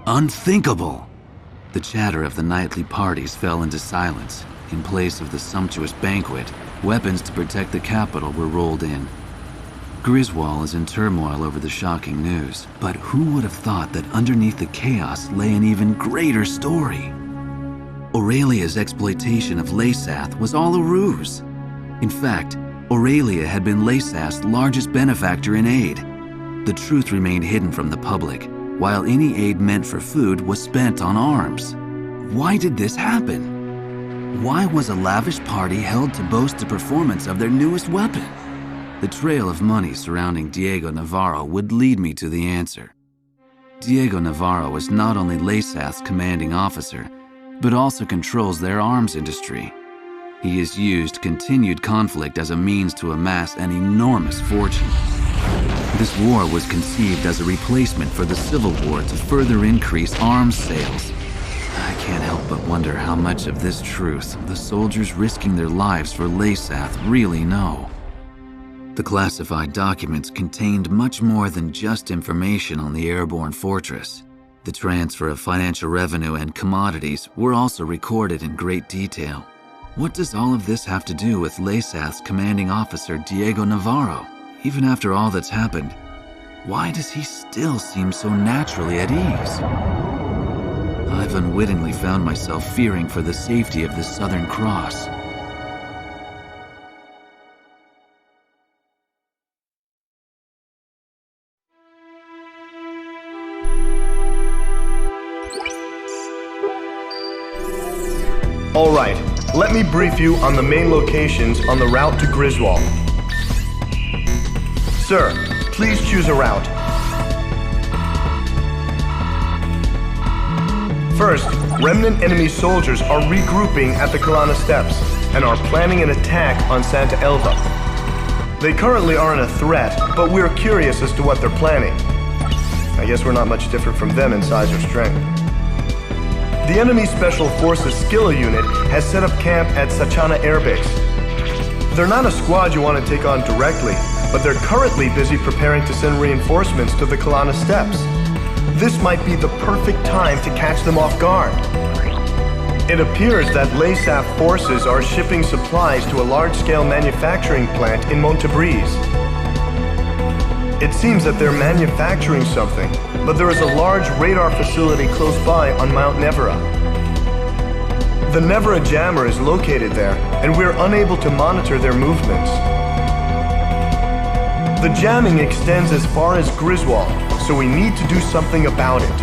Unthinkable! The chatter of the nightly parties fell into silence. In place of the sumptuous banquet, weapons to protect the capital were rolled in. Griswold is in turmoil over the shocking news, but who would have thought that underneath the chaos lay an even greater story? Aurelia's exploitation of Lasath was all a ruse. In fact, Aurelia had been Lasath's largest benefactor in aid. The truth remained hidden from the public, while any aid meant for food was spent on arms. Why did this happen? Why was a lavish party held to boast the performance of their newest weapon? The trail of money surrounding Diego Navarro would lead me to the answer. Diego Navarro is not only Lasath's commanding officer, but also controls their arms industry. He has used continued conflict as a means to amass an enormous fortune. This war was conceived as a replacement for the Civil War to further increase arms sales. I can't help but wonder how much of this truth the soldiers risking their lives for Lasath really know. The classified documents contained much more than just information on the airborne fortress. The transfer of financial revenue and commodities were also recorded in great detail. What does all of this have to do with Lasath's commanding officer, Diego Navarro? Even after all that's happened, why does he still seem so naturally at ease? I've unwittingly found myself fearing for the safety of the Southern Cross. All right, let me brief you on the main locations on the route to Griswold. Sir, please choose a route. First, remnant enemy soldiers are regrouping at the Kalana Steps and are planning an attack on Santa Elva. They currently aren't a threat, but we're curious as to what they're planning. I guess we're not much different from them in size or strength. The enemy Special Forces Skilla unit has set up camp at Sachana Air Base. They're not a squad you want to take on directly, but they're currently busy preparing to send reinforcements to the Kalana Steppes. This might be the perfect time to catch them off guard. It appears that Lasath forces are shipping supplies to a large-scale manufacturing plant in Montebriz. It seems that they're manufacturing something, but there is a large radar facility close by on Mount Nevera. The Nevera jammer is located there, and we're unable to monitor their movements. The jamming extends as far as Griswold, so we need to do something about it.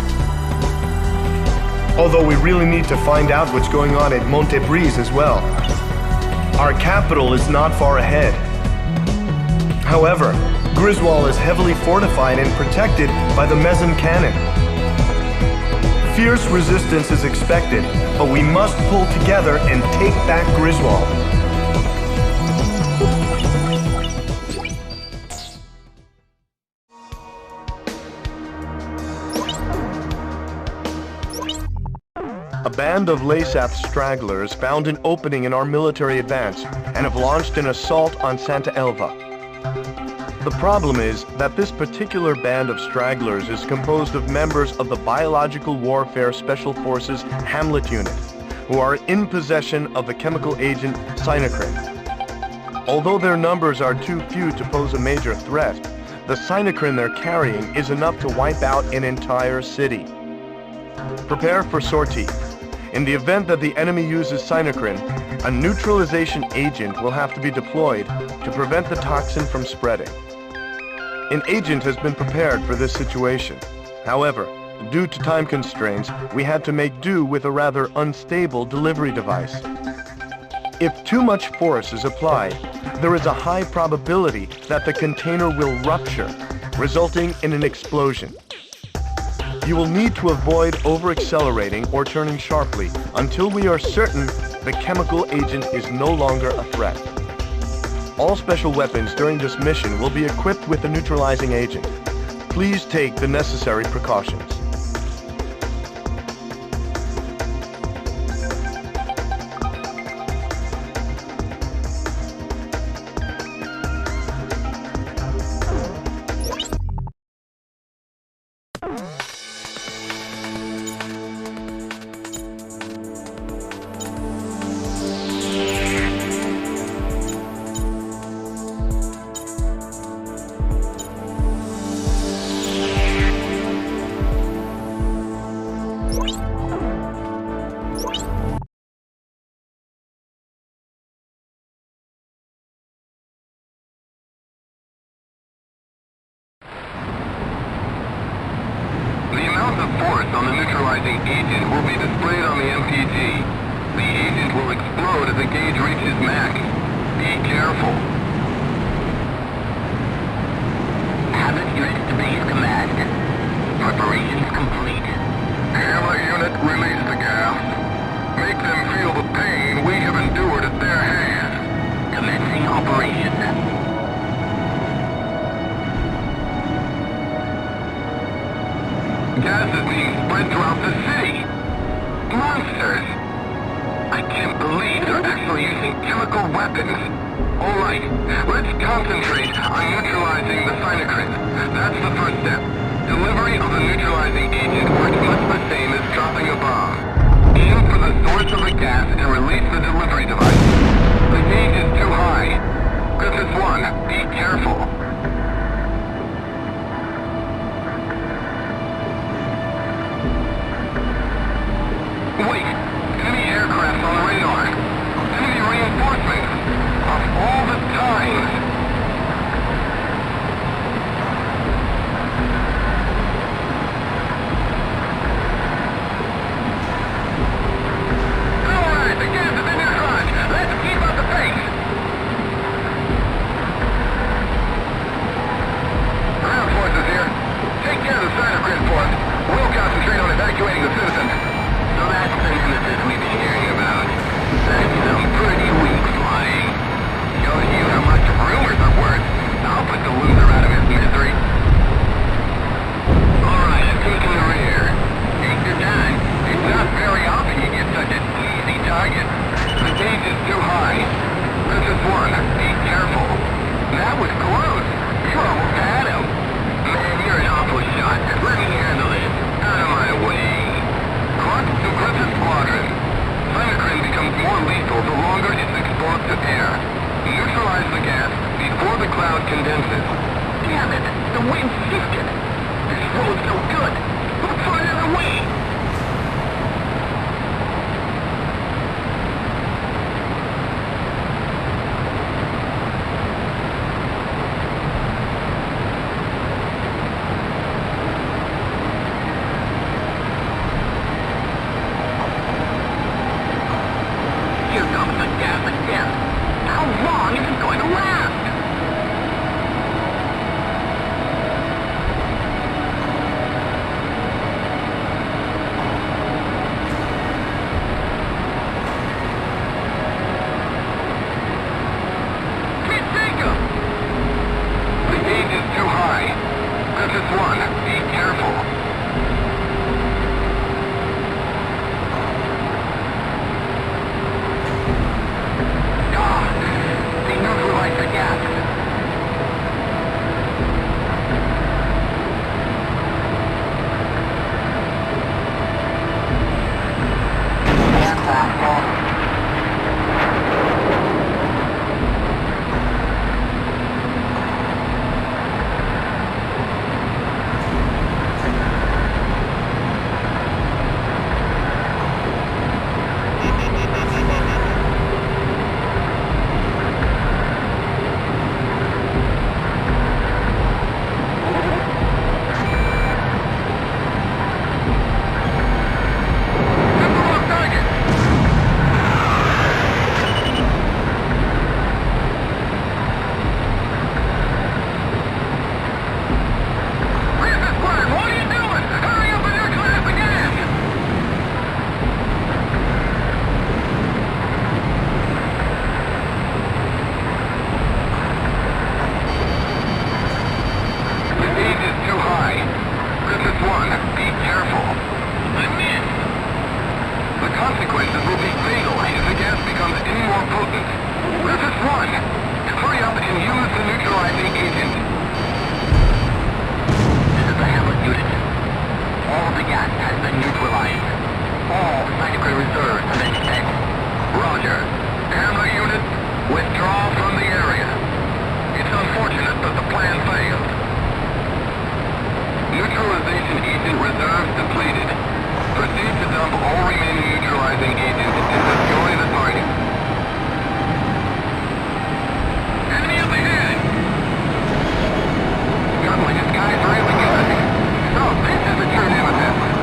Although we really need to find out what's going on at Montebriz as well. Our capital is not far ahead. However, Griswold is heavily fortified and protected by the Mezim cannon. Fierce resistance is expected, but we must pull together and take back Griswold. A band of Lasath stragglers found an opening in our military advance and have launched an assault on Santa Elva. The problem is that this particular band of stragglers is composed of members of the Biological Warfare Special Forces Hamlet Unit, who are in possession of the chemical agent cyanochrome. Although their numbers are too few to pose a major threat, the cyanochrome they're carrying is enough to wipe out an entire city. Prepare for sortie. In the event that the enemy uses cyanochrome, a neutralization agent will have to be deployed to prevent the toxin from spreading. An agent has been prepared for this situation. However, due to time constraints, we had to make do with a rather unstable delivery device. If too much force is applied, there is a high probability that the container will rupture, resulting in an explosion. You will need to avoid over-accelerating or turning sharply until we are certain the chemical agent is no longer a threat. All special weapons during this mission will be equipped with a neutralizing agent. Please take the necessary precautions. explosive force on the neutralizing agent will be displayed on the MPG. The agent will explode as the gauge reaches max. Be careful. Hazard unit to base command. Preparations complete. Hamlet unit, release the gas. Make them feel the pain we have endured at their hands. Commencing operation. Gas is being spread throughout the city. Monsters! I can't believe they're actually using chemical weapons. Alright, let's concentrate on neutralizing the cytokine. That's the first step. Delivery of the neutralizing agent works much the same as dropping a bomb. Aim for the source of the gas and release the delivery device. The gauge is too high. Griffith 1, be careful. Wait! Enemy aircraft on the radar! Enemy reinforcements! Of all the times! Alright, the gas is in your front! Let's keep up the pace! Ground forces here. Take care of the cytokine for us. We'll concentrate on evacuating the citizens. So that's the nemesis we've been hearing about. That's some pretty weak flying. Shows you how much rumors are worth. I'll put the loser out of his misery. Alright, I'm taking the rear. Take your time. It's not very often you get such an easy target. The gauge is too high. Princess 1, be careful. That was close. You almost had him. Man, you're an awful shot. Let me handle this. Out of my way. Crux to Princess Squadron. Cytokine becomes more lethal the longer it's exposed to air. Neutralize the gas before the cloud condenses. Damn it! The wind shifted! This road's no good! Look for another way! Here comes the gas again! How long is it going to last? Can't take him! The gauge is too high. Princess 1, be careful. They neutralize the gas. Aircraft lost. Suddenly, this guy's really good. So, this is a true nemesis.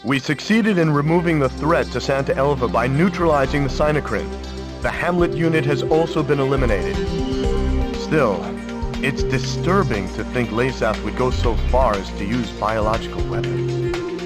We succeeded in removing the threat to Santa Elva by neutralizing the cyanocrine. The Hamlet unit has also been eliminated. Still, it's disturbing to think LASAF would go so far as to use biological weapons.